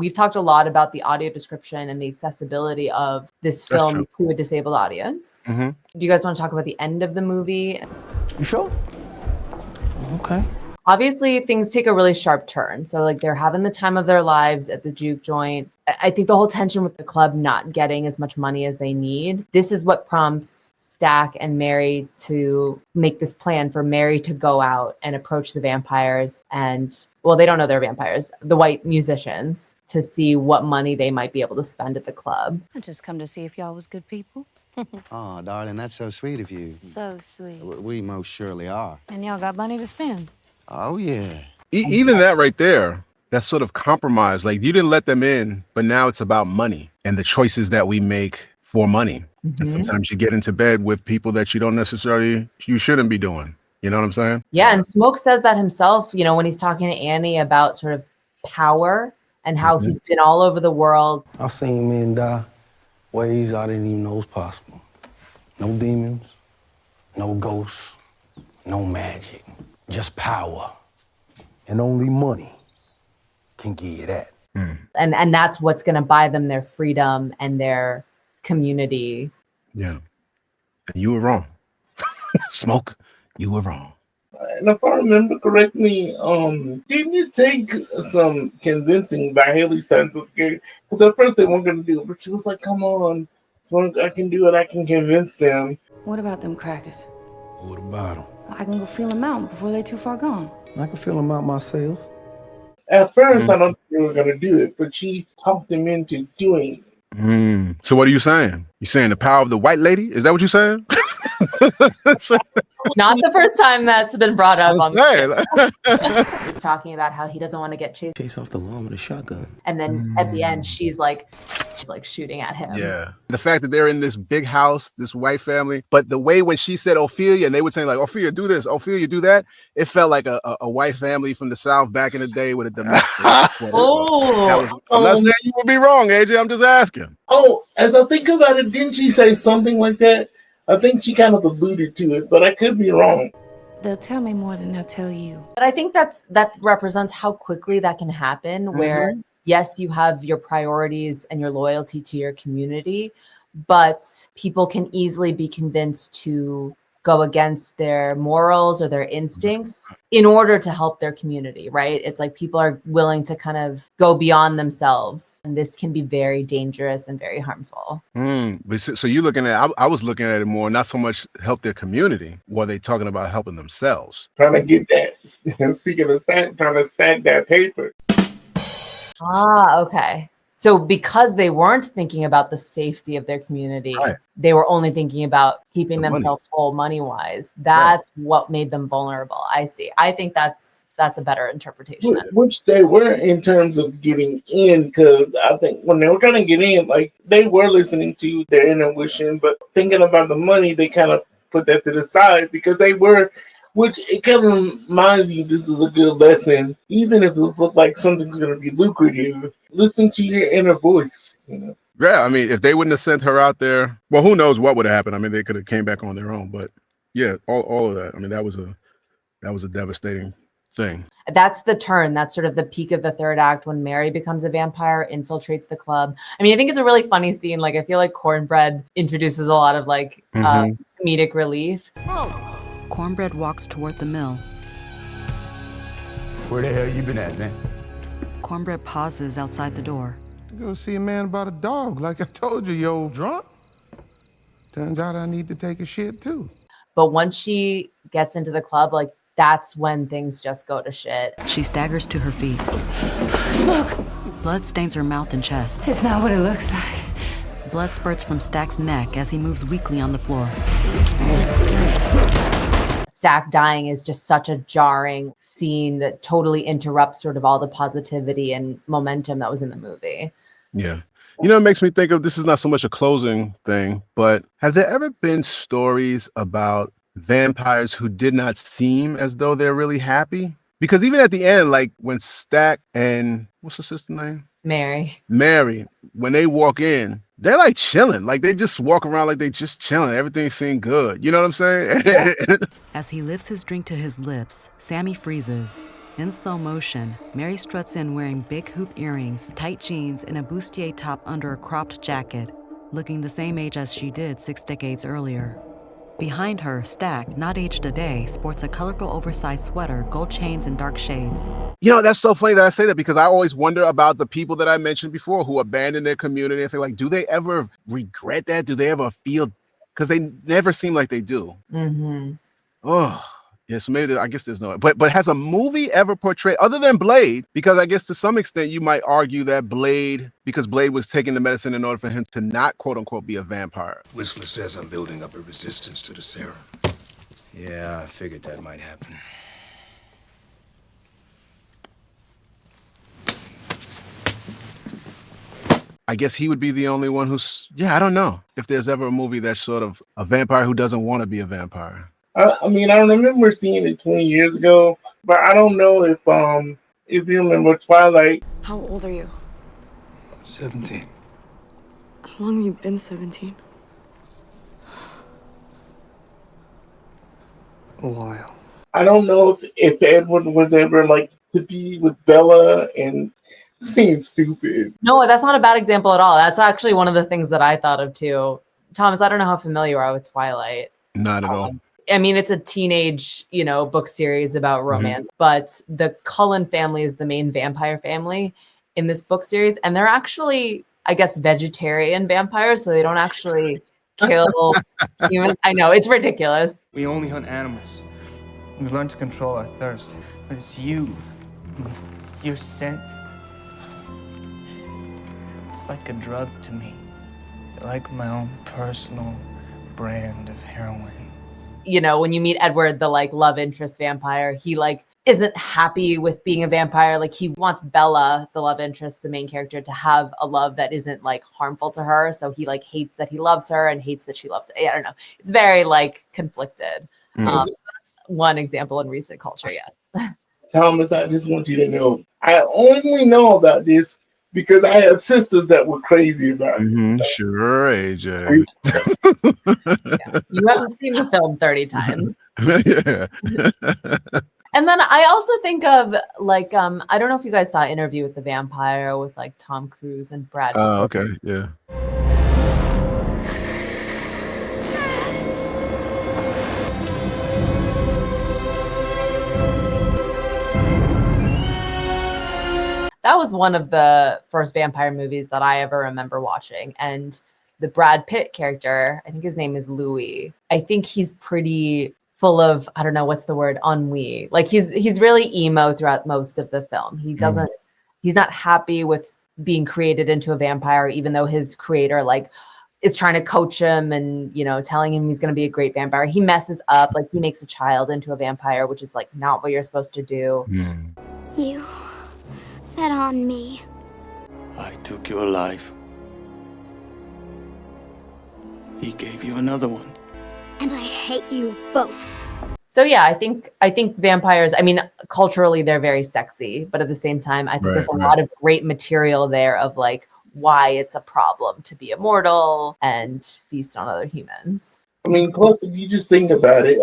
We've talked a lot about the audio description and the accessibility of this film to a disabled audience. Do you guys want to talk about the end of the movie? You sure? Okay. Obviously, things take a really sharp turn. So like they're having the time of their lives at the juke joint. I think the whole tension with the club not getting as much money as they need. This is what prompts Stack and Mary to make this plan for Mary to go out and approach the vampires and, well, they don't know they're vampires, the white musicians, to see what money they might be able to spend at the club. I just come to see if y'all was good people. Oh, darling, that's so sweet of you. So sweet. We most surely are. And y'all got money to spend. Oh, yeah. Even that right there, that sort of compromise. Like, you didn't let them in, but now it's about money and the choices that we make for money. And sometimes you get into bed with people that you shouldn't be doing. You know what I'm saying? Yeah, and Smoke says that himself, you know, when he's talking to Annie about sort of power and how he's been all over the world. I've seen men die ways I didn't even know was possible. No demons, no ghosts, no magic, just power. And only money can give you that. And that's what's going to buy them their freedom and their community. Yeah. And you were wrong. Smoke, you were wrong. And if I remember correctly, didn't it take some convincing by Haley Steinfeld's character? Because at first they weren't going to do it, but she was like, come on, I can do it, I can convince them. What about them crackers? What about them? I can go feel them out before they too far gone. I can feel them out myself. At first, I don't think they were going to do it, but she talked them into doing it. So what are you saying? You saying the power of the white lady? Is that what you're saying? Not the first time that's been brought up on the He's talking about how he doesn't want to get chased Off the lawn with a shotgun. and then at the end she's like shooting at him. Yeah. The fact that they're in this big house, this white family, but the way when she said Ophelia and they would say like, Ophelia, do this, Ophelia, do that, it felt like a white family from the South back in the day with a domestic. I'm not saying you would be wrong, AJ. I'm just asking. Oh, as I think about it, didn't she say something like that? I think she kind of alluded to it, but I could be wrong. They'll tell me more than they'll tell you. But I think that represents how quickly that can happen, where yes, you have your priorities and your loyalty to your community, but people can easily be convinced to go against their morals or their instincts in order to help their community, right? It's like people are willing to kind of go beyond themselves. And this can be very dangerous and very harmful. So you're looking at, I was looking at it more, not so much help their community, while they talking about helping themselves. Trying to get that, speaking of stack, trying to stack that paper. Okay. So because they weren't thinking about the safety of their community, they were only thinking about keeping themselves whole money-wise. That's what made them vulnerable. I see. I think that's a better interpretation. Which they were in terms of getting in, because I think when they were trying to get in, like they were listening to their intuition, but thinking about the money, they kind of put that to the side because they were. Which it kind of reminds you this is a good lesson, even if it looks like something's going to be lucrative. Listen to your inner voice. You know? Yeah, I mean, if they wouldn't have sent her out there, well, who knows what would have happened? I mean, they could have came back on their own, but yeah, all of that. I mean, that was a devastating thing. That's the turn. That's sort of the peak of the third act when Mary becomes a vampire, infiltrates the club. I mean, I think it's a really funny scene. Like, I feel like Cornbread introduces a lot of like comedic relief. Cornbread walks toward the mill. Where the hell you been at, man? Cornbread pauses outside the door. Go see a man about a dog, like I told you, yo, drunk. Turns out I need to take a shit too. But once she gets into the club, like that's when things just go to shit. She staggers to her feet. Smoke! Blood stains her mouth and chest. It's not what it looks like. Blood spurts from Stack's neck as he moves weakly on the floor. Stack dying is just such a jarring scene that totally interrupts sort of all the positivity and momentum that was in the movie. Yeah. You know, it makes me think of, this is not so much a closing thing, but has there ever been stories about vampires who did not seem as though they're really happy? Because even at the end, like when Stack and what's the sister name? Mary, when they walk in, they're like chilling. Like they just walk around like they just chilling. Everything seemed good. You know what I'm saying? As he lifts his drink to his lips, Sammy freezes In slow motion, Mary struts in wearing big hoop earrings, tight jeans, and a bustier top under a cropped jacket, looking the same age as she did 6 decades earlier. Behind her, Stack, not aged a day, sports a colorful oversized sweater, gold chains, and dark shades. You know, that's so funny that I say that, because I always wonder about the people that I mentioned before who abandon their community. And think like, do they ever regret that? Do they ever feel? Because they never seem like they do. Mm-hmm. Oh, yeah. So maybe I guess there's no. But has a movie ever portrayed, other than Blade? Because I guess to some extent you might argue that Blade was taking the medicine in order for him to not quote unquote be a vampire. Whistler says I'm building up a resistance to the serum. Yeah, I figured that might happen. I guess he would be the only one who's, yeah, I don't know if there's ever a movie that's sort of a vampire who doesn't want to be a vampire. I mean, I remember seeing it 20 years ago, but I don't know if you remember Twilight. How old are you? 17. How long have you been 17? A while. I don't know if Edward was ever like to be with Bella, and it seems stupid. No, that's not a bad example at all. That's actually one of the things that I thought of too. Thomas, I don't know how familiar you are with Twilight. Not at all. I mean, it's a teenage, book series about romance, but the Cullen family is the main vampire family in this book series. And they're actually, I guess, vegetarian vampires. So they don't actually kill humans. I know, it's ridiculous. We only hunt animals. We learn to control our thirst. But it's you. Your scent. It's like a drug to me. You're like my own personal brand of heroin. When you meet Edward, the love interest vampire, he isn't happy with being a vampire. He wants Bella, the love interest, the main character, to have a love that isn't harmful to her. So he hates that he loves her and hates that she loves him. I don't know. It's very conflicted. So that's one example in recent culture. Yes. Thomas, I just want you to know, I only know about this because I have sisters that were crazy about it. Sure, AJ. Yes, you haven't seen the film 30 times. Yeah. And then I also think of I don't know if you guys saw Interview with the Vampire with Tom Cruise and Brad Pitt. Oh, okay. Yeah. That was one of the first vampire movies that I ever remember watching. And the Brad Pitt character, I think his name is Louis. I think he's pretty full of, I don't know, what's the word, ennui. He's really emo throughout most of the film. He's not happy with being created into a vampire, even though his creator is trying to coach him and, telling him he's going to be a great vampire. He messes up, he makes a child into a vampire, which is not what you're supposed to do. You fed on me. I took your life. He gave you another one. And I hate you both. So yeah, I think vampires, I mean, culturally they're very sexy, but at the same time, I think there's a lot of great material there of why it's a problem to be immortal and feast on other humans. I mean, plus if you just think about it,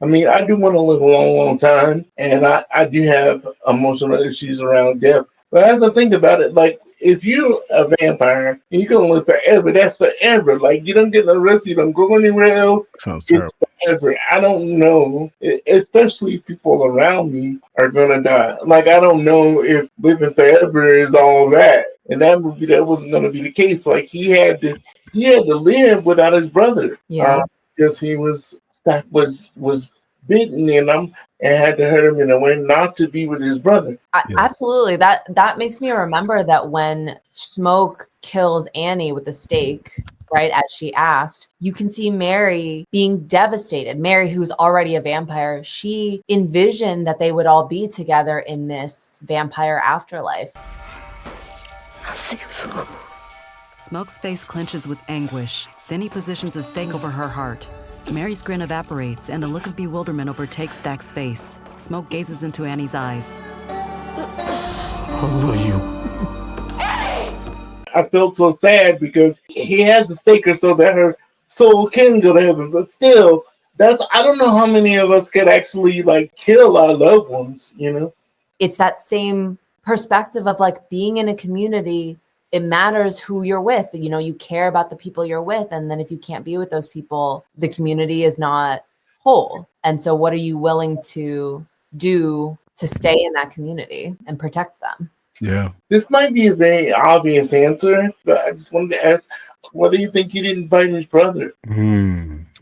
I mean, I do want to live a long, long time, and I do have emotional issues around death. But as I think about it, if you're a vampire and you're going to live forever, that's forever. You don't get arrested, you don't go anywhere else. Sounds terrible. It's forever. I don't know, especially if people around me are going to die. I don't know if living forever is all that. And that movie, that wasn't going to be the case. He had to live without his brother. Yeah. Because he was bitten and had to hurt him in a way not to be with his brother. Absolutely. That makes me remember that when Smoke kills Annie with the stake, right, as she asked, you can see Mary being devastated. Mary, who's already a vampire, she envisioned that they would all be together in this vampire afterlife. I'll see you soon. Smoke's face clenches with anguish. Then he positions a stake over her heart. Mary's grin evaporates, and the look of bewilderment overtakes Stack's face. Smoke gazes into Annie's eyes. Who are you? Annie! I felt so sad because he has a staker so that her soul can go to heaven, but still, I don't know how many of us could actually kill our loved ones, it's that same perspective of like being in a community. It matters who you're with. You know, you care about the people you're with. And then if you can't be with those people, the community is not whole. And so what are you willing to do to stay in that community and protect them? Yeah. This might be a very obvious answer, but I just wanted to ask, what do you think he didn't bite his brother?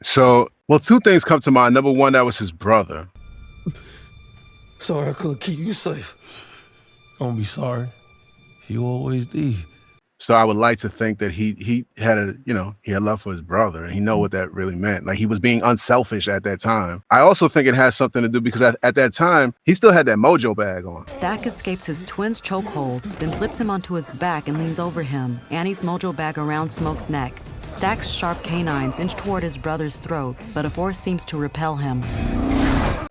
So, well, two things come to mind. Number one, that was his brother. Sorry I couldn't keep you safe. Don't be sorry. You always did. So I would like to think that he had he had love for his brother, and he know what that really meant. Like, he was being unselfish at that time. I also think it has something to do because at that time, he still had that mojo bag on. Stack escapes his twin's chokehold, then flips him onto his back and leans over him, Annie's mojo bag around Smoke's neck. Stack's sharp canines inch toward his brother's throat, but a force seems to repel him.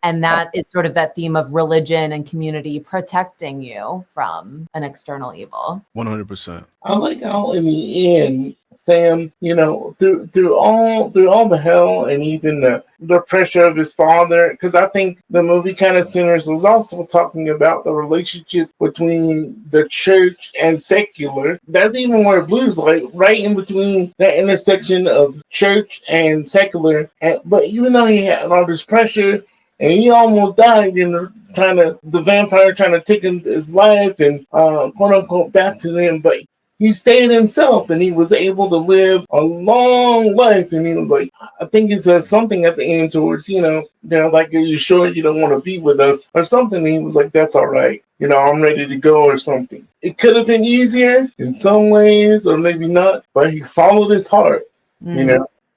And that is sort of that theme of religion and community protecting you from an external evil. 100%. I like how in the end, Sam, you know, through all the hell and even the pressure of his father, because I think the movie kind of centers was also talking about the relationship between the church and secular. That's even where Blue's like right in between that intersection of church and secular. But even though he had all this pressure, and he almost died in the vampire trying to take his life and quote unquote back to them, but he stayed himself and he was able to live a long life. And he was like, I think it says something at the end towards, they're like, are you sure you don't want to be with us or something? And he was like, that's all right. I'm ready to go or something. It could have been easier in some ways or maybe not, but he followed his heart,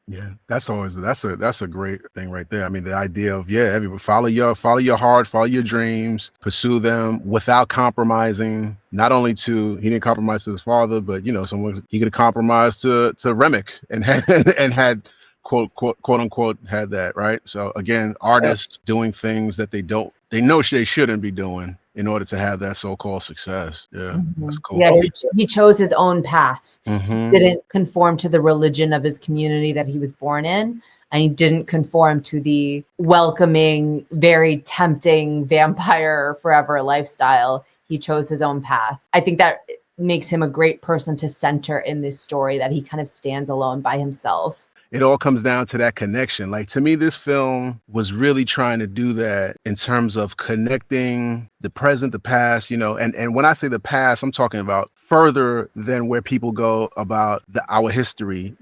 Yeah, that's a great thing right there. I mean, the idea of everybody follow your heart, follow your dreams, pursue them without compromising. Not only he didn't compromise to his father, but someone he could have compromised to Remick and had quote unquote had that, right. So again, artists doing things that they know they shouldn't be doing in order to have that so-called success. Yeah, that's cool. Yeah, he chose his own path. Mm-hmm. Didn't conform to the religion of his community that he was born in, and he didn't conform to the welcoming, very tempting vampire forever lifestyle. He chose his own path. I think that makes him a great person to center in this story, that he kind of stands alone by himself. It all comes down to that connection. Like, to me, this film was really trying to do that in terms of connecting the present, the past, and when I say the past, I'm talking about further than where people go about our history,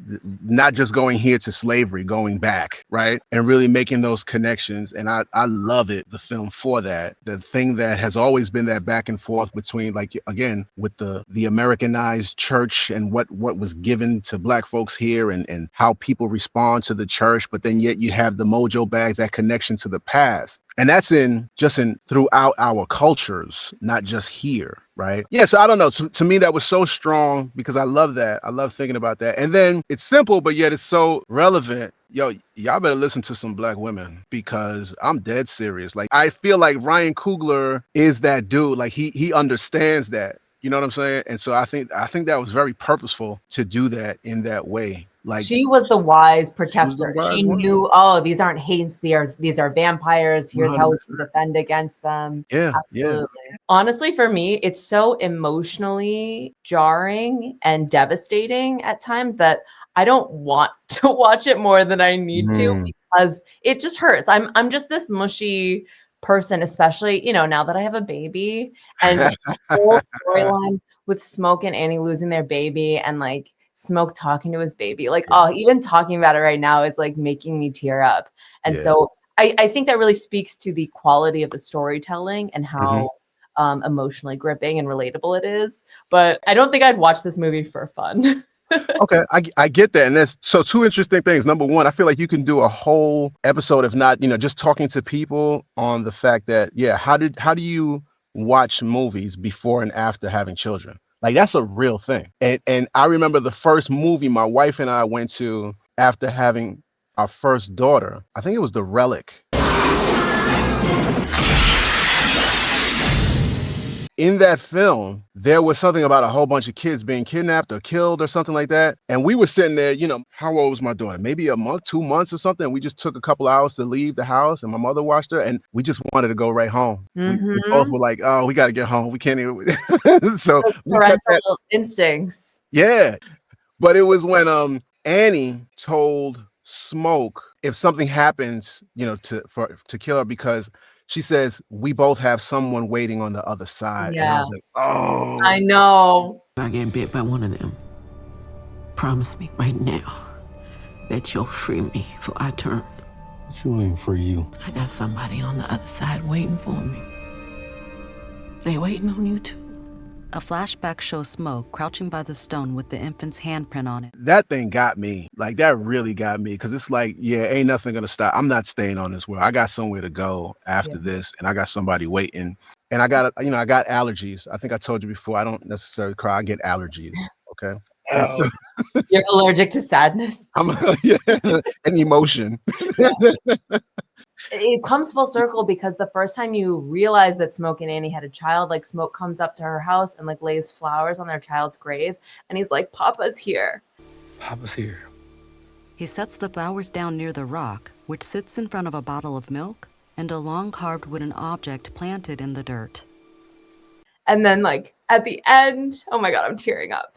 not just going here to slavery, going back, right? And really making those connections. And I love it, the film, for that. The thing that has always been that back and forth between, like, again, with the Americanized church and what was given to Black folks here and how people respond to the church, but then yet you have the mojo bags, that connection to the past. And that's throughout our cultures, not just here, right? Yeah, so I don't know. To me, that was so strong because I love that. I love thinking about that. And then it's simple, but yet it's so relevant. Yo, y'all better listen to some Black women, because I'm dead serious. Like, I feel like Ryan Coogler is that dude. Like, he understands that. You know what I'm saying? And so I think that was very purposeful to do that in that way. Like, she was the wise protector. She woman. knew, these aren't hates, these are vampires. Here's 100%. How we can defend against them. Yeah, absolutely. Yeah. Honestly, for me, it's so emotionally jarring and devastating at times that I don't want to watch it more than I need to, because it just hurts. I'm just this mushy person, especially, now that I have a baby, and the whole storyline with Smoke and Annie losing their baby and like Smoke talking to his baby, like, even talking about it right now is like making me tear up. And so I think that really speaks to the quality of the storytelling and how emotionally gripping and relatable it is. But I don't think I'd watch this movie for fun. Okay, I get that. And there's two interesting things. Number one, I feel like you can do a whole episode, if not, just talking to people on the fact that, how do you watch movies before and after having children? Like, that's a real thing. And I remember the first movie my wife and I went to after having our first daughter. I think it was The Relic. in that film, there was something about a whole bunch of kids being kidnapped or killed or something like that. And we were sitting there, you know, how old was my daughter? Maybe a month, 2 months or something. And we just took a couple hours to leave the house, and my mother watched her, and we just wanted to go right home. We both were like, oh, we got to get home. We can't even. So we kept that. Parental instincts. Yeah. But it was when Annie told Smoke if something happens, you know, to kill her, because she says, we both have someone waiting on the other side. Yeah. And I was like, oh. I know. I get bit by one of them. Promise me right now that you'll free me before I turn. She ain't for you. I got somebody on the other side waiting for me. They waiting on you too. A flashback shows Smoke crouching by the stone with the infant's handprint on it. That thing got me. Like, that really got me, because it's like, yeah, ain't nothing gonna stop. I'm not staying on this world. I got somewhere to go after this, and I got somebody waiting. And I got allergies. I think I told you before, I don't necessarily cry. I get allergies. Okay. Oh. You're allergic to sadness. And emotion. It comes full circle, because the first time you realize that Smoke and Annie had a child, like, Smoke comes up to her house and like lays flowers on their child's grave, and he's like, Papa's here. Papa's here. He sets the flowers down near the rock, which sits in front of a bottle of milk and a long carved wooden object planted in the dirt. And then, like, at the end, oh my God, I'm tearing up.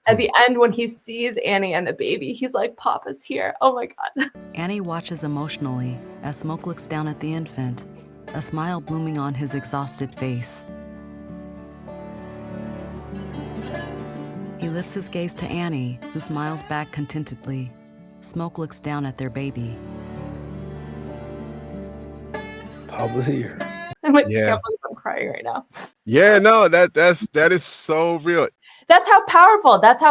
At the end, when he sees Annie and the baby, he's like, Papa's here. Oh my God. Annie watches emotionally as Smoke looks down at the infant, a smile blooming on his exhausted face. He lifts his gaze to Annie, who smiles back contentedly. Smoke looks down at their baby. Papa's here. I'm like, Yeah. I can't believe I'm crying right now. Yeah, no, that is so real. That's how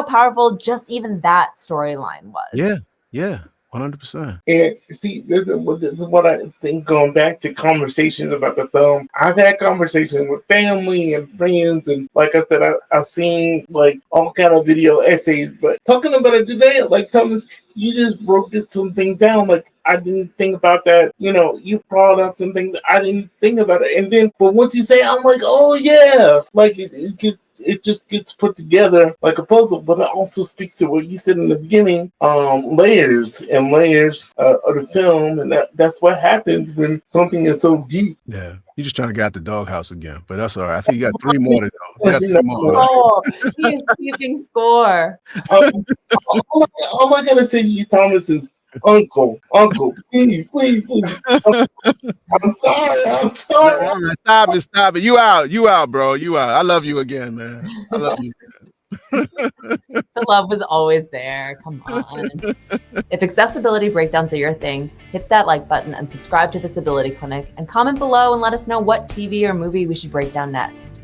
powerful just even that storyline was. Yeah, 100%. And see, this is what I think, going back to conversations about the film. I've had conversations with family and friends, and like I said, I've seen like all kind of video essays, but talking about it today, like, Thomas, you just broke something down. Like, I didn't think about that. You know, you brought up some things I didn't think about it. And then, but once you say it, I'm like, oh yeah, like it just gets put together like a puzzle. But it also speaks to what you said in the beginning, layers and layers of the film. And that's what happens when something is so deep. Yeah. You're just trying to get out the doghouse again, but that's all right. I think you got 3 more to go. You got 3 more. Oh, he's keeping score. All I gotta say to you, Thomas, is Uncle, please. I'm sorry. All right, stop it. You out, bro. You out. I love you again, man. I love you. The love was always there. Come on. If accessibility breakdowns are your thing, hit that like button and subscribe to Disability Clinic, and comment below and let us know what TV or movie we should break down next.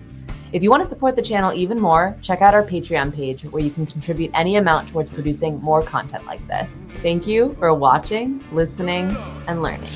If you want to support the channel even more, check out our Patreon page, where you can contribute any amount towards producing more content like this. Thank you for watching, listening, and learning.